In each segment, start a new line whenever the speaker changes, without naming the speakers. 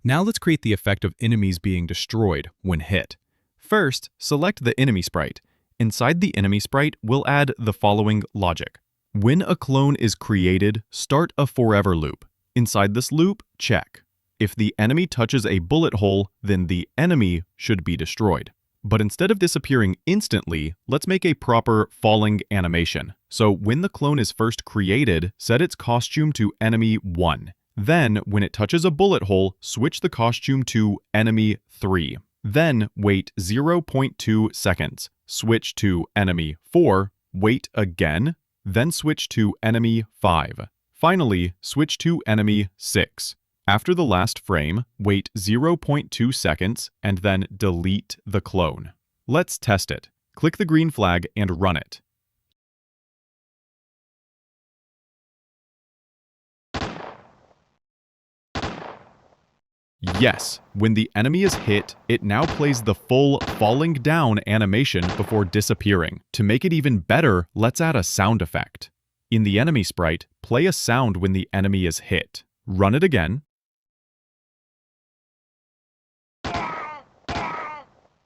Now let's create the effect of enemies being destroyed when hit. First, select the enemy sprite. Inside the enemy sprite, we'll add the following logic. When a clone is created, start a forever loop. Inside this loop, check. If the enemy touches a bullet hole, then the enemy should be destroyed. But instead of disappearing instantly, let's make a proper falling animation. So when the clone is first created, set its costume to enemy 1. Then, when it touches a bullet hole, switch the costume to enemy 3. Then, wait 0.2 seconds. Switch to enemy 4, wait again, then switch to enemy 5. Finally, switch to enemy 6. After the last frame, wait 0.2 seconds and then delete the clone. Let's test it. Click the green flag and run it. Yes, when the enemy is hit, it now plays the full falling down animation before disappearing. To make it even better, let's add a sound effect. In the enemy sprite, play a sound when the enemy is hit. Run it again.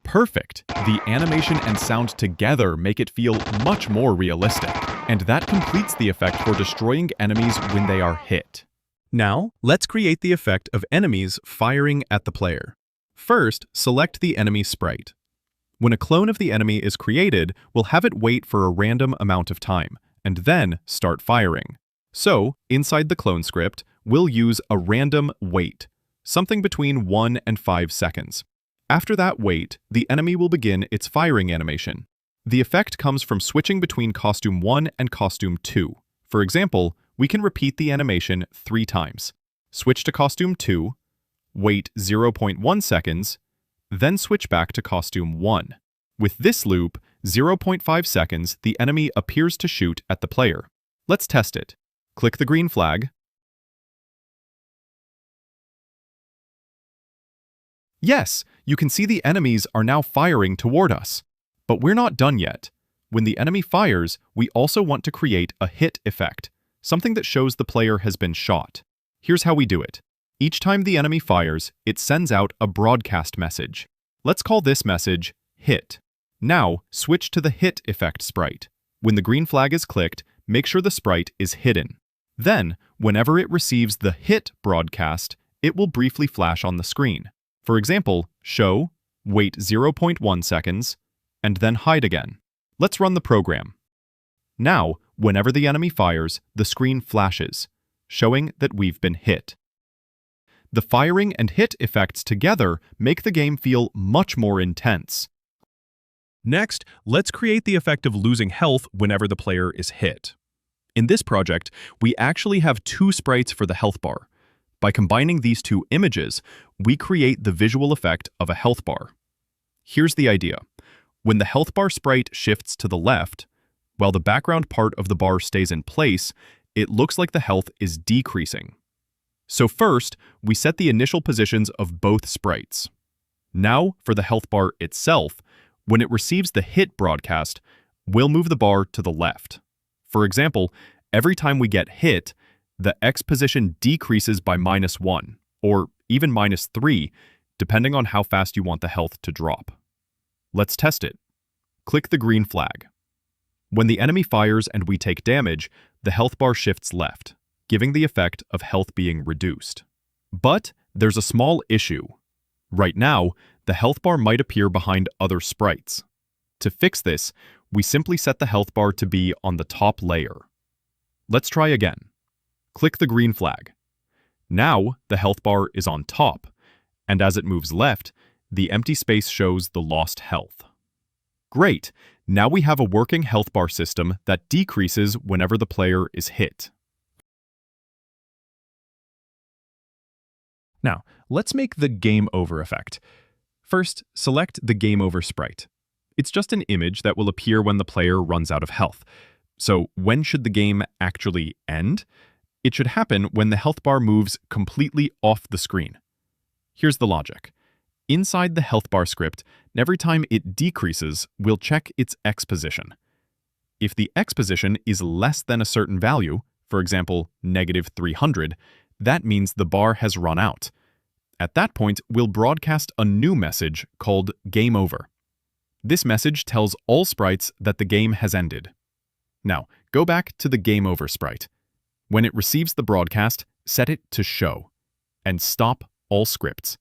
Perfect! The animation and sound together make it feel much more realistic. And that completes the effect for destroying enemies when they are hit. Now, let's create the effect of enemies firing at the player. First, select the enemy sprite. When a clone of the enemy is created, we'll have it wait for a random amount of time, and then start firing. So, inside the clone script, we'll use a random wait, something between 1 and 5 seconds. After that wait, the enemy will begin its firing animation. The effect comes from switching between costume 1 and costume 2. For example, we can repeat the animation 3 times. Switch to costume 2, wait 0.1 seconds, then switch back to costume 1. With this loop, 0.5 seconds, the enemy appears to shoot at the player. Let's test it. Click the green flag. Yes, you can see the enemies are now firing toward us. But we're not done yet. When the enemy fires, we also want to create a hit effect, something that shows the player has been shot. Here's how we do it. Each time the enemy fires, it sends out a broadcast message. Let's call this message hit. Now, switch to the hit effect sprite. When the green flag is clicked, make sure the sprite is hidden. Then, whenever it receives the hit broadcast, it will briefly flash on the screen. For example, show, wait 0.1 seconds, and then hide again. Let's run the program. Now, whenever the enemy fires, the screen flashes, showing that we've been hit. The firing and hit effects together make the game feel much more intense. Next, let's create the effect of losing health whenever the player is hit. In this project, we actually have 2 sprites for the health bar. By combining these 2 images, we create the visual effect of a health bar. Here's the idea. When the health bar sprite shifts to the left, while the background part of the bar stays in place, it looks like the health is decreasing. So first, we set the initial positions of both sprites. Now, for the health bar itself, when it receives the hit broadcast, we'll move the bar to the left. For example, every time we get hit, the X position decreases by -1, or even -3, depending on how fast you want the health to drop. Let's test it. Click the green flag. When the enemy fires and we take damage, the health bar shifts left, giving the effect of health being reduced. But there's a small issue. Right now, the health bar might appear behind other sprites. To fix this, we simply set the health bar to be on the top layer. Let's try again. Click the green flag. Now, the health bar is on top, and as it moves left, the empty space shows the lost health. Great! Now we have a working health bar system that decreases whenever the player is hit. Now, let's make the game over effect. First, select the game over sprite. It's just an image that will appear when the player runs out of health. So when should the game actually end? It should happen when the health bar moves completely off the screen. Here's the logic. Inside the health bar script, every time it decreases, we'll check its X position. If the X position is less than a certain value, for example, -300, that means the bar has run out. At that point, we'll broadcast a new message called Game Over. This message tells all sprites that the game has ended. Now, go back to the Game Over sprite. When it receives the broadcast, set it to Show, and stop all scripts.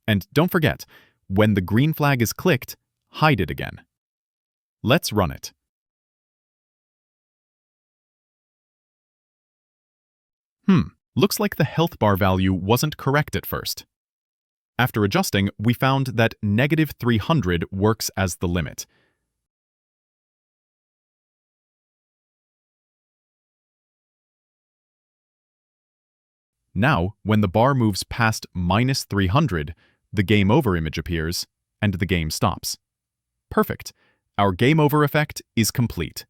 And don't forget, when the green flag is clicked, hide it again. Let's run it. Looks like the health bar value wasn't correct at first. After adjusting, we found that -300 works as the limit. Now, when the bar moves past -300, the Game Over image appears, and the game stops. Perfect. Our Game Over effect is complete.